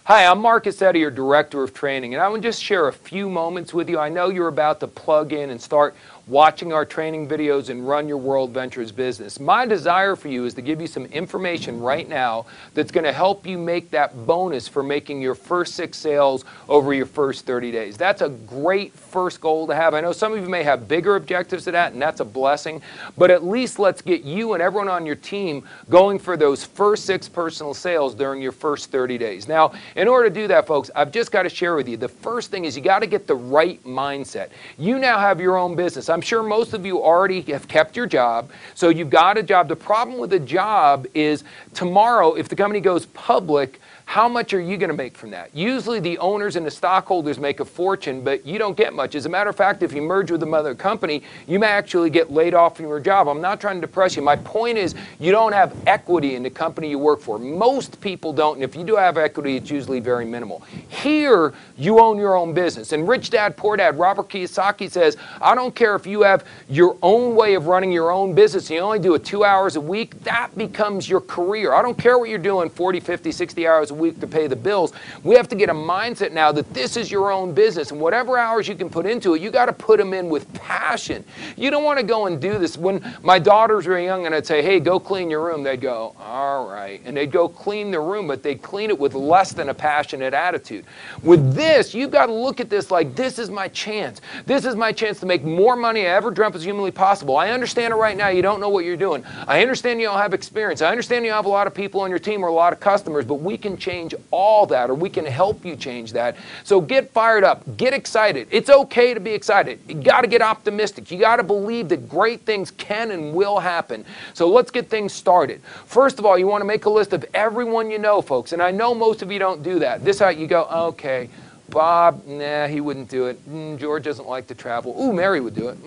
Hi, I'm Mark, Astetti, your Director of Training, and I want to just share a few moments with you. I know you're about to plug in and start watching our training videos and run your World Ventures business. My desire for you is to give you some information right now that's going to help you make that bonus for making your first 6 sales over your first 30 days. That's a great first goal to have. I know some of you may have bigger objectives to that, and that's a blessing, but at least let's get you and everyone on your team going for those first 6 personal sales during your first 30 days. Now, in order to do that, folks, I've just got to share with you, the first thing is you got to get the right mindset. You now have your own business. I'm sure most of you already have kept your job, so you've got a job. The problem with a job is tomorrow, if the company goes public, how much are you going to make from that? Usually the owners and the stockholders make a fortune, but you don't get much. As a matter of fact, if you merge with another company, you may actually get laid off from your job. I'm not trying to depress you. My point is you don't have equity in the company you work for. Most people don't, and if you do have equity, it's usually very minimal. Here, you own your own business. And Rich Dad, Poor Dad, Robert Kiyosaki says, I don't care if you have your own way of running your own business, and you only do it 2 hours a week, that becomes your career. I don't care what you're doing 40, 50, 60 hours a week to pay the bills. We have to get a mindset now that this is your own business, and whatever hours you can put into it, you got to put them in with passion. You don't want to go and do this. When my daughters were young and I'd say, hey, go clean your room, they'd go, all right, and they'd go clean their room, but they'd clean it with less than a passionate attitude. With this, you've got to look at this like, this is my chance. This is my chance to make more money I ever dreamt was humanly possible. I understand it right now. You don't know what you're doing. I understand you don't have experience. I understand you have a lot of people on your team or a lot of customers, but we can change all that, or we can help you change that. So get fired up. Get excited. It's okay to be excited. You got to get optimistic. You got to believe that great things can and will happen. So let's get things started. First of all, you want to make a list of everyone you know, folks, and I know most of you don't do that. This is how you go, okay, Bob, nah, he wouldn't do it. George doesn't like to travel. Ooh, Mary would do it.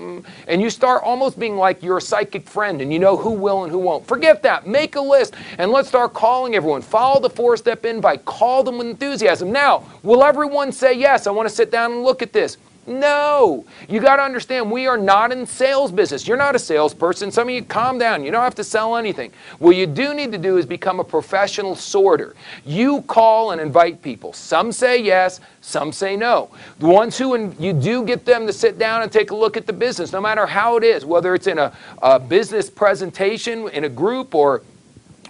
And you start almost being like you're a psychic friend and you know who will and who won't. Forget that. Make a list and let's start calling everyone. Follow the 4-step invite. Call them with enthusiasm. Now, will everyone say yes? I want to sit down and look at this. No. You got to understand, we are not in sales business. You're not a salesperson. Some of you, calm down. You don't have to sell anything. What you do need to do is become a professional sorter. You call and invite people. Some say yes, some say no. The ones who you do get them to sit down and take a look at the business, no matter how it is, whether it's in a business presentation in a group or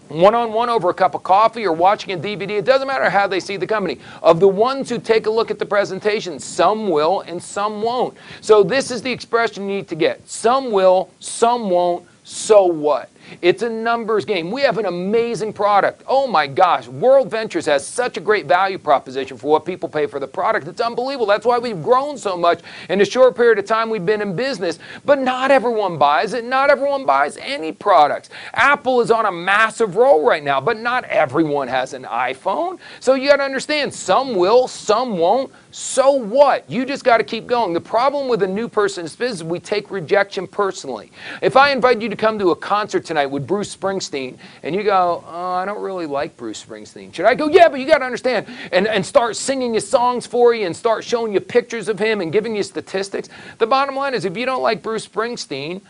one-on-one over a cup of coffee or watching a DVD, it doesn't matter how they see the company. Of the ones who take a look at the presentation, some will and some won't. So this is the expression you need to get. Some will, some won't, so what? It's a numbers game. We have an amazing product. Oh my gosh, World Ventures has such a great value proposition for what people pay for the product. It's unbelievable. That's why we've grown so much in a short period of time we've been in business. But not everyone buys it. Not everyone buys any products. Apple is on a massive roll right now, but not everyone has an iPhone. So you got to understand, some will, some won't. So what? You just got to keep going. The problem with a new person's business is we take rejection personally. If I invite you to come to a concert tonight with Bruce Springsteen, and you go, oh, I don't really like Bruce Springsteen. Should I go? Yeah, but you got to understand, and start singing his songs for you and start showing you pictures of him and giving you statistics. The bottom line is if you don't like Bruce Springsteen,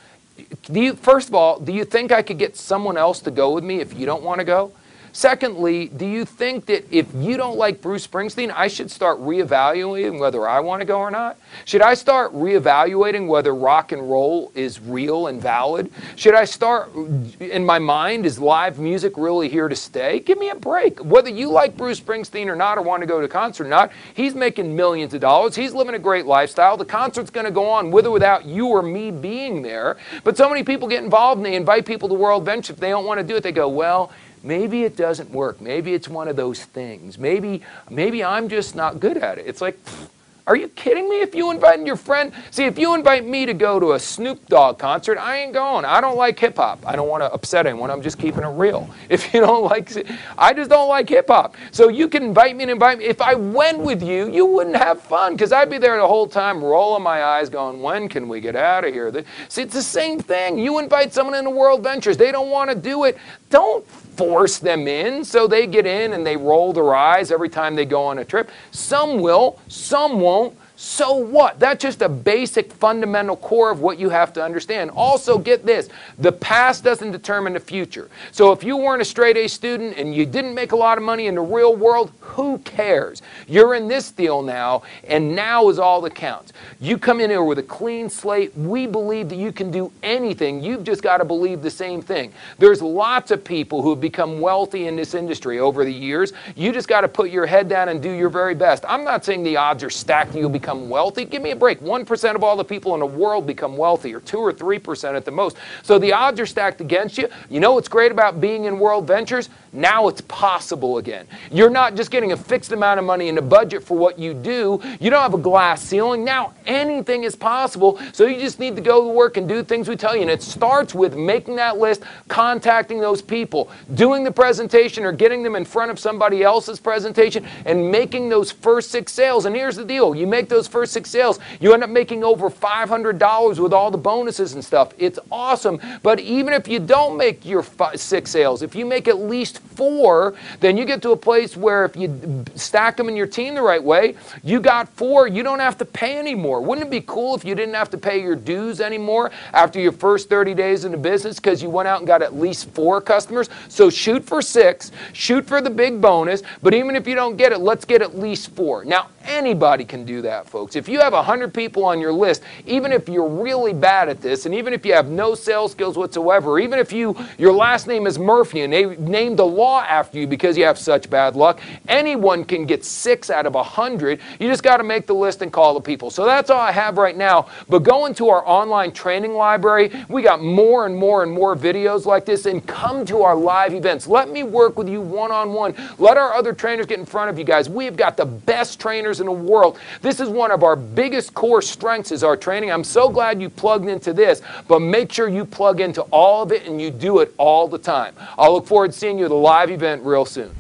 first of all, do you think I could get someone else to go with me if you don't want to go? Secondly, do you think that if you don't like Bruce Springsteen, I should start reevaluating whether I want to go or not? Should I start reevaluating whether rock and roll is real and valid? Should I start, in my mind, is live music really here to stay? Give me a break. Whether you like Bruce Springsteen or not, or want to go to a concert or not, he's making millions of dollars. He's living a great lifestyle. The concert's going to go on with or without you or me being there. But so many people get involved and they invite people to World Ventures. If they don't want to do it, they go, well, maybe it doesn't work. Maybe it's one of those things. Maybe I'm just not good at it. It's like, are you kidding me? If you invited your friend, see, if you invite me to go to a Snoop Dogg concert, I ain't going. I don't like hip hop. I don't want to upset anyone. I'm just keeping it real. If you don't like it, I just don't like hip hop. So you can invite me and invite me. If I went with you, you wouldn't have fun because I'd be there the whole time rolling my eyes going, when can we get out of here? See, it's the same thing. You invite someone into World Ventures. They don't want to do it. Don't force them in so they get in and they roll their eyes every time they go on a trip. Some will, some won't. So what? That's just a basic fundamental core of what you have to understand. Also, get this, the past doesn't determine the future. So if you weren't a straight A student and you didn't make a lot of money in the real world, who cares? You're in this deal now, and now is all that counts. You come in here with a clean slate. We believe that you can do anything. You've just got to believe the same thing. There's lots of people who have become wealthy in this industry over the years. You just got to put your head down and do your very best. I'm not saying the odds are stacked and you'll become wealthy. Give me a break. 1% of all the people in the world become wealthy, or 2 or 3% at the most. So the odds are stacked against you. You know what's great about being in World Ventures? Now it's possible again. You're not just getting a fixed amount of money in a budget for what you do. You don't have a glass ceiling. Now anything is possible. So you just need to go to work and do things we tell you. And it starts with making that list, contacting those people, doing the presentation or getting them in front of somebody else's presentation, and making those first 6 sales. And here's the deal. You make those first 6 sales, you end up making over $500 with all the bonuses and stuff. It's awesome. But even if you don't make your 6 sales, if you make at least 4, then you get to a place where if you stack them in your team the right way, you got 4, you don't have to pay anymore. Wouldn't it be cool if you didn't have to pay your dues anymore after your first 30 days in the business because you went out and got at least 4 customers? So shoot for 6, shoot for the big bonus, but even if you don't get it, let's get at least 4. Now, anybody can do that, folks. If you have 100 people on your list, even if you're really bad at this, and even if you have no sales skills whatsoever, even if your last name is Murphy and they named a law after you because you have such bad luck, anyone can get 6 out of 100. You just got to make the list and call the people. So that's all I have right now. But go into our online training library. We got more and more and more videos like this, and come to our live events. Let me work with you one-on-one. Let our other trainers get in front of you guys. We've got the best trainers in the world. This is one of our biggest core strengths is our training. I'm so glad you plugged into this, but make sure you plug into all of it and you do it all the time. I'll look forward to seeing you at a live event real soon.